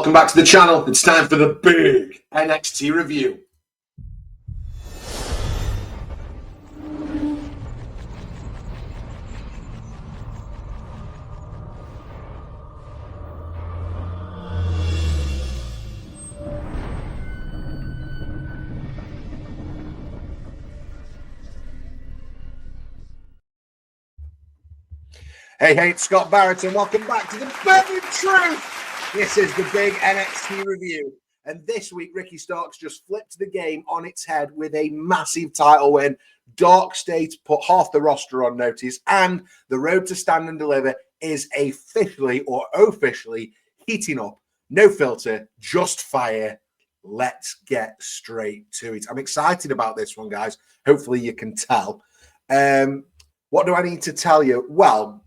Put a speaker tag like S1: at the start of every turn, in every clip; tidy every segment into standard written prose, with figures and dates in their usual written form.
S1: Welcome back to the channel. It's time for the big NXT review. Hey, it's Scott Barratt and welcome back to the big truth. This is the big NXT review. And this week, Ricky Starks just flipped the game on its head with a massive title win. Darkstate put half the roster on notice, and the road to Stand and Deliver is officially heating up. No filter, just fire. Let's get straight to it. I'm excited about this one, guys. Hopefully you can tell. What do I need to tell you? Well,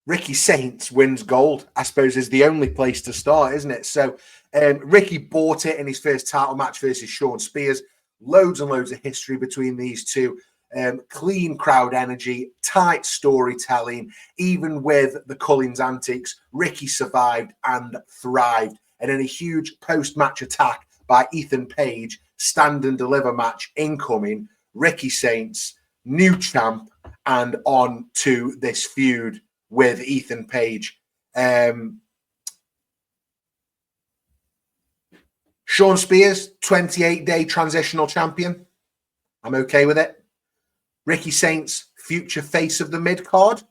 S1: Ricky Saints wins gold, I suppose, is the only place to start, isn't it? So Ricky bought it in his first title match versus Shawn Spears. Loads and loads of history between these two. Clean crowd energy, tight storytelling. Even with the Cullins antics, Ricky survived and thrived. And in a huge post-match attack by Ethan Page, Stand and Deliver match incoming, Ricky Saints, new champ, and on to this feud with Ethan Page. Shawn Spears, 28-day transitional champion. I'm okay with it. Ricky Saints, future face of the mid-card.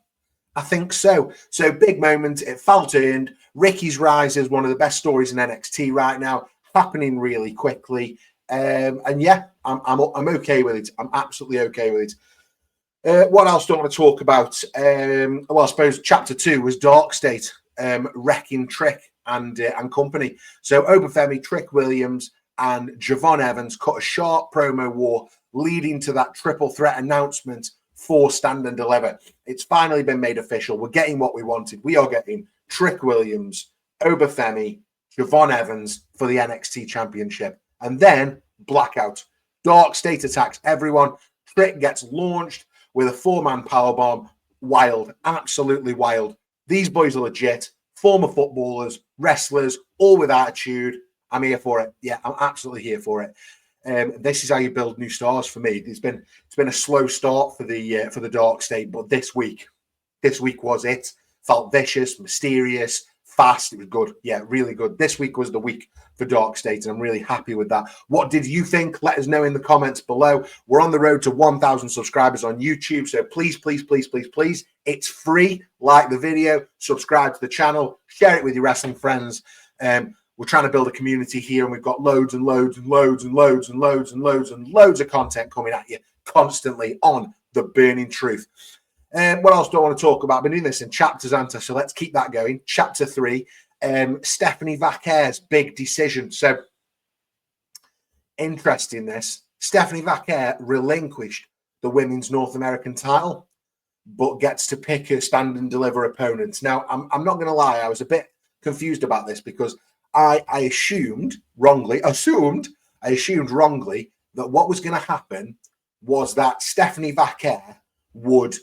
S1: I think so. So big moment. It felt earned. Ricky's rise is one of the best stories in NXT right now, happening really quickly. And yeah, I'm okay with it. I'm absolutely okay with it. What else do I want to talk about? Well, I suppose chapter 2 was Darkstate, wrecking Trick and company. So Femi, Trick Williams, and Javon Evans cut a sharp promo war leading to that triple threat announcement for Stand and Deliver. It's finally been made official. We're getting what we wanted. We are getting Trick Williams, Femi, Javon Evans for the NXT Championship. And then blackout. Darkstate attacks everyone. Trick gets launched with a 4-man powerbomb. Wild, absolutely wild. These boys are legit, former footballers, wrestlers, all with attitude. I'm here for it. Yeah, I'm absolutely here for it. This is how you build new stars for me. It's been a slow start for the Darkstate, but this week was it. Felt vicious, mysterious, fast. It was good. Yeah, really good. This week was the week for Darkstate, and I'm really happy with that. What did you think? Let us know in the comments below. We're on the road to 1,000 subscribers on YouTube, so please, it's free. Like the video, subscribe to the channel, share it with your wrestling friends. We're trying to build a community here, and we've got loads of content coming at you constantly on The Burning Truth. What else do I want to talk about? I've been doing this in chapters, Anta, so let's keep that going. Chapter 3, Stephanie Vacquer's big decision. So, interesting this. Stephanie Vacquer relinquished the Women's North American title, but gets to pick her Stand and Deliver opponents. Now, I'm not going to lie, I was a bit confused about this because I assumed wrongly that what was going to happen was that Stephanie Vacquer would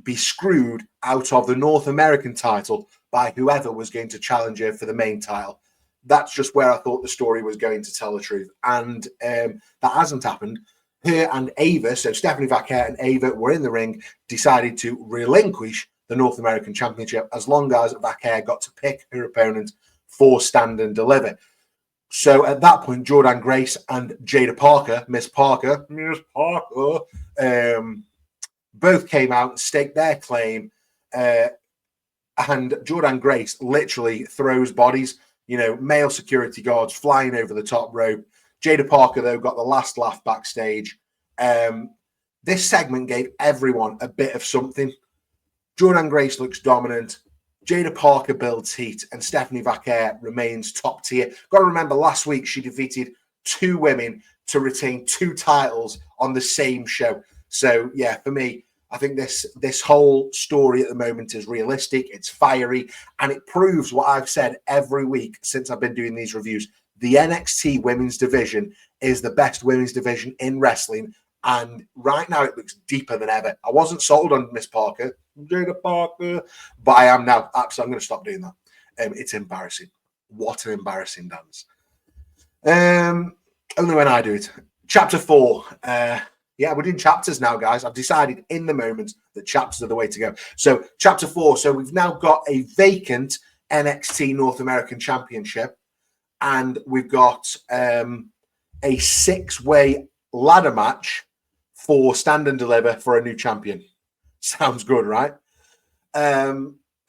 S1: be screwed out of the North American title by whoever was going to challenge her for the main title. That's just where I thought the story was going to tell the truth. And that hasn't happened. Her and Ava, so Stephanie Vacquer and Ava were in the ring, decided to relinquish the North American Championship as long as Vacquer got to pick her opponent for Stand and Deliver. So at that point, Jordan Grace and Jada Parker, Miss Parker, both came out and staked their claim. And Jordan Grace literally throws bodies, male security guards flying over the top rope. Jada Parker, though, got the last laugh backstage. This segment gave everyone a bit of something. Jordan Grace looks dominant. Jada Parker builds heat, and Stephanie Vacquer remains top tier. Got to remember, last week she defeated 2 women to retain 2 titles on the same show. So, yeah, for me, I think this whole story at the moment is realistic, it's fiery, and it proves what I've said every week since I've been doing these reviews. The NXT women's division is the best women's division in wrestling, and right now it looks deeper than ever. I wasn't sold on Miss Parker, Jada Parker, but I am now. So I'm going to stop doing that. It's embarrassing. What an embarrassing dance. Only when I do it. Chapter 4. Yeah, we're doing chapters now, guys. I've decided in the moment that chapters are the way to go. So chapter 4. So we've now got a vacant NXT North American Championship, and we've got a 6-way ladder match for Stand and Deliver for a new champion. Sounds good, right?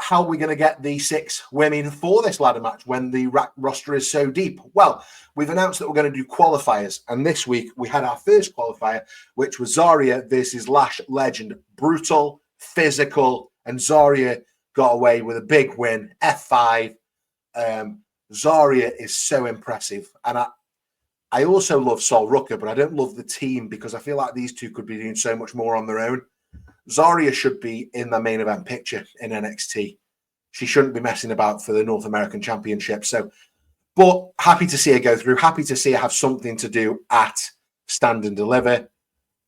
S1: How are we going to get the 6 women for this ladder match when the roster is so deep? Well, we've announced that we're going to do qualifiers. And this week we had our first qualifier, which was Zarya versus Lash Legend. Brutal, physical, and Zarya got away with a big win. F5. Zarya is so impressive. And I also love Sol Rucker, but I don't love the team because I feel like these two could be doing so much more on their own. Zarya should be in the main event picture in NXT. She shouldn't be messing about for the North American Championship. So, but happy to see her go through. Happy to see her have something to do at Stand and Deliver.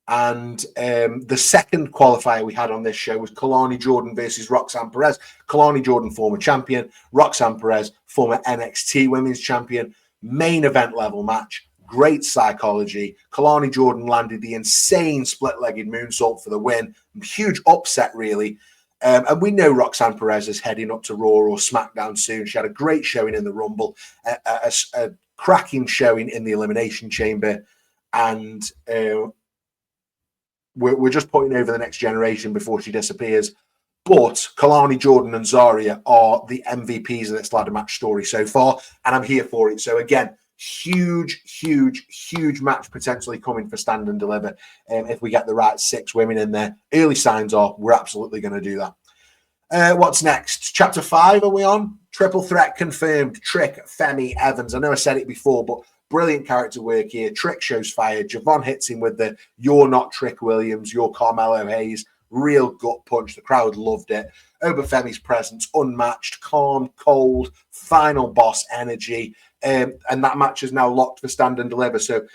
S1: And the second qualifier we had on this show was Kalani Jordan versus Roxanne Perez. Kalani Jordan, former champion. Roxanne Perez, former NXT Women's Champion. Main event level match. Great psychology. Kalani Jordan landed the insane split-legged moonsault for the win. Huge upset, really. And we know Roxanne Perez is heading up to Raw or SmackDown soon. She had a great showing in the Rumble, a cracking showing in the Elimination Chamber. And we're just putting over the next generation before she disappears. But Kalani Jordan and Zarya are the MVPs of this ladder match story so far. And I'm here for it. So again, huge match potentially coming for Stand and Deliver. If we get the right 6 women in there, early signs are we're absolutely going to do that. What's next? Chapter 5 are we on? Triple threat confirmed. Trick, Femi, Evans. I know I said it before, but brilliant character work here. Trick shows fire. Javon hits him with the "You're not Trick Williams, you're Carmelo Hayes." Real gut punch. The crowd loved it. Oba Femi's presence unmatched, calm, cold, final boss energy. And that match is now locked for Stand and Deliver. So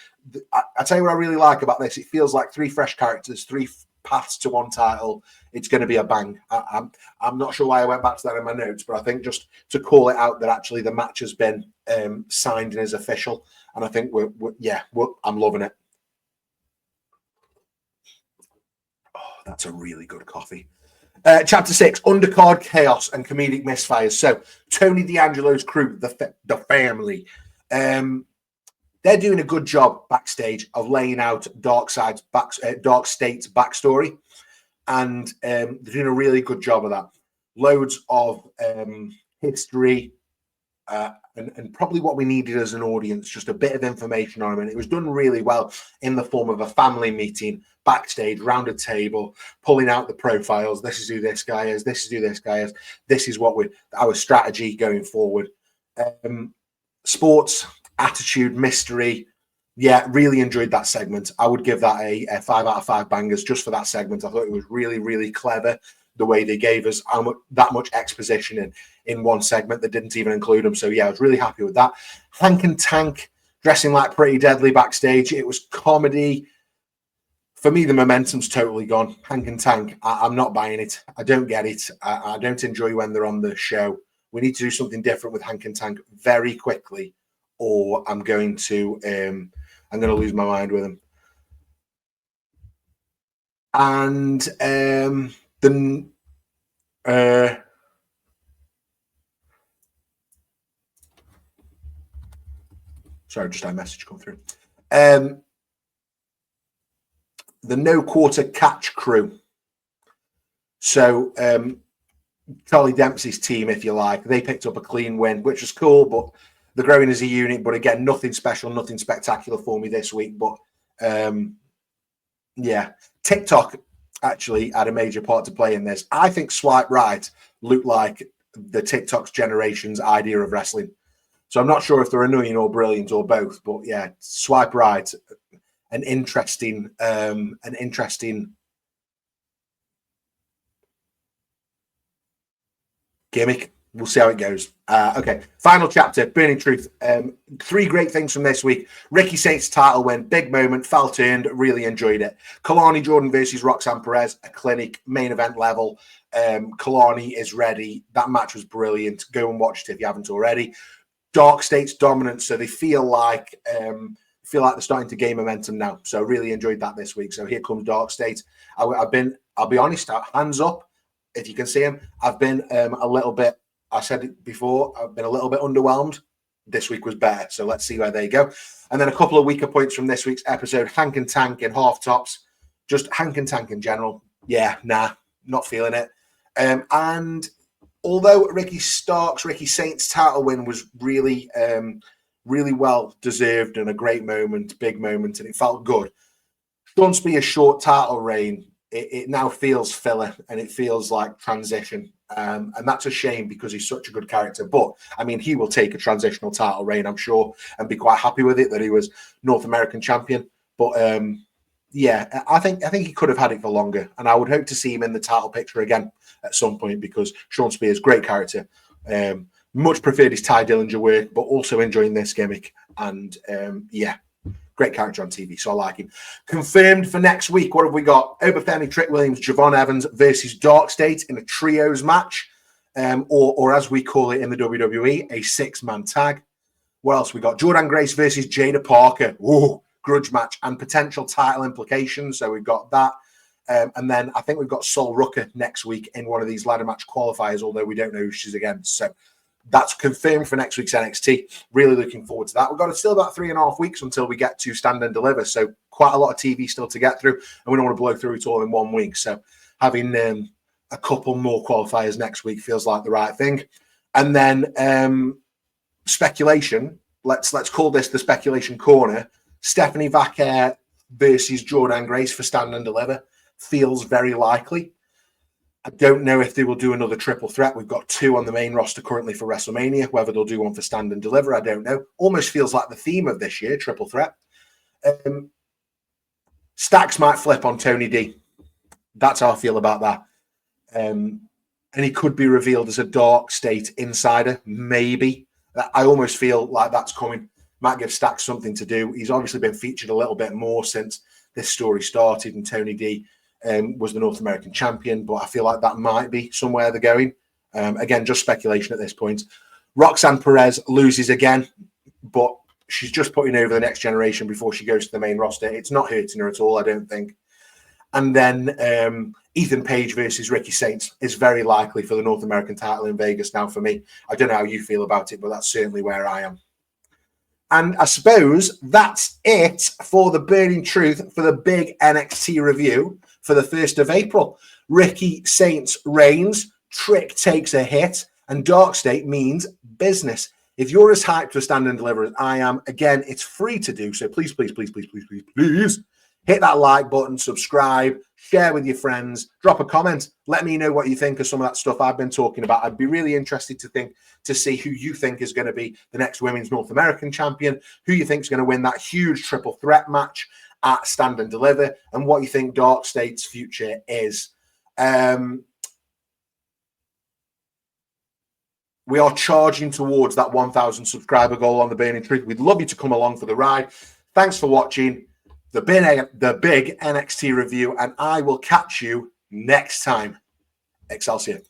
S1: I tell you what I really like about this. It feels like 3 fresh characters, 3 paths to 1 title. It's going to be a bang. I'm not sure why I went back to that in my notes, but I think just to call it out that actually the match has been signed and is official. And I think I'm loving it. Oh, that's a really good coffee. Chapter 6, undercard chaos and comedic misfires. So Tony D'Angelo's crew, the family, they're doing a good job backstage of laying out Darkstate's backstory, and they're doing a really good job of that. Loads of history and probably what we needed as an audience, just a bit of information on him. And it was done really well in the form of a family meeting backstage, round a table, pulling out the profiles. This is who this guy is. This is who this guy is. This is what our strategy going forward. Sports, attitude, mystery. Yeah, really enjoyed that segment. I would give that a 5 out of 5 bangers just for that segment. I thought it was really, really clever the way they gave us that much exposition in one segment that didn't even include them. So yeah, I was really happy with that. Hank and Tank dressing like Pretty Deadly backstage. It was comedy. For me, the momentum's totally gone. Hank and Tank, I'm not buying it. I don't get it. I don't enjoy when they're on the show. We need to do something different with Hank and Tank very quickly, or I'm going to lose my mind with them. And sorry, just had a message come through. The no quarter catch crew. So Charlie Dempsey's team, if you like, they picked up a clean win, which was cool, but they're growing as a unit. But again, nothing special, nothing spectacular for me this week. But yeah, TikTok actually had a major part to play in this. I think Swipe Right looked like the TikTok's generation's idea of wrestling. So I'm not sure if they're annoying or brilliant or both, but yeah, Swipe Right, an interesting gimmick. We'll see how it goes. Okay, final chapter, Burning Truth. 3 great things from this week. Ricky Saints title win, big moment, felt earned, really enjoyed it. Kalani Jordan versus Roxanne Perez, a clinic, main event level. Kalani is ready. That match was brilliant. Go and watch it if you haven't already. Darkstate's dominance, so they feel like they're starting to gain momentum now. So really enjoyed that this week. So here comes Darkstate. I'll be honest, hands up, if you can see him. I've been a little bit, I said it before, I've been a little bit underwhelmed. This week was better, so let's see where they go. And then a couple of weaker points from this week's episode. Hank and Tank in half tops. Just Hank and Tank in general. Yeah, nah, not feeling it. And although Ricky Saints title win was really, really well deserved and a great moment, big moment, and it felt good. Sean Spears' short title reign, it now feels filler and it feels like transition. And that's a shame because he's such a good character. But I mean, he will take a transitional title reign, I'm sure, and be quite happy with it that he was North American champion. But yeah, I think he could have had it for longer, and I would hope to see him in the title picture again at some point because Sean Spears, great character. Much preferred his Ty Dillinger work, but also enjoying this gimmick. And yeah, great character on TV, so I like him. Confirmed for next week, what have we got? Femi, Trick Williams, Javon Evans versus Darkstate in a trios match, or as we call it in the WWE, a 6-man tag. What else we got? Jordan Grace versus Jada Parker. Ooh, grudge match and potential title implications. So we've got that. And then I think we've got Sol Rucker next week in one of these ladder match qualifiers, although we don't know who she's against. So that's confirmed for next week's NXT. Really looking forward to that. We've got still about 3.5 weeks until we get to Stand and Deliver. So quite a lot of TV still to get through, and we don't want to blow through it all in 1 week. So having a couple more qualifiers next week feels like the right thing. And then speculation. Let's call this the speculation corner. Stephanie Vaquer versus Jordan Grace for Stand and Deliver feels very likely. I don't know if they will do another triple threat. We've got 2 on the main roster currently for WrestleMania. Whether they'll do one for Stand and Deliver, I don't know. Almost feels like the theme of this year, triple threat. Stacks might flip on Tony D. That's how I feel about that. And he could be revealed as a Darkstate insider, maybe. I almost feel like that's coming. Might give Stacks something to do. He's obviously been featured a little bit more since this story started, and Tony D was the North American champion, but I feel like that might be somewhere they're going. Again, just speculation at this point. Roxanne Perez loses again, but she's just putting over the next generation before she goes to the main roster. It's not hurting her at all, I don't think. And then Ethan Page versus Ricky Saints is very likely for the North American title in Vegas now for me. I don't know how you feel about it, but that's certainly where I am. And I suppose that's it for the Burning Truth for the big NXT review for the 1st of April. Ricky Saints reigns, Trick takes a hit, and Darkstate means business. If you're as hyped for Stand and Deliver as I am, again, it's free to do. So please, please, please, please, please, please, please hit that like button, subscribe, share with your friends, drop a comment. Let me know what you think of some of that stuff I've been talking about. I'd be really interested to see who you think is going to be the next Women's North American Champion, who you think is going to win that huge triple threat match at Stand and Deliver, and what you think Darkstate's future is. We are charging towards that 1,000 subscriber goal on the Burning Truth. We'd love you to come along for the ride. Thanks for watching the big NXT review, and I will catch you next time. Excelsior.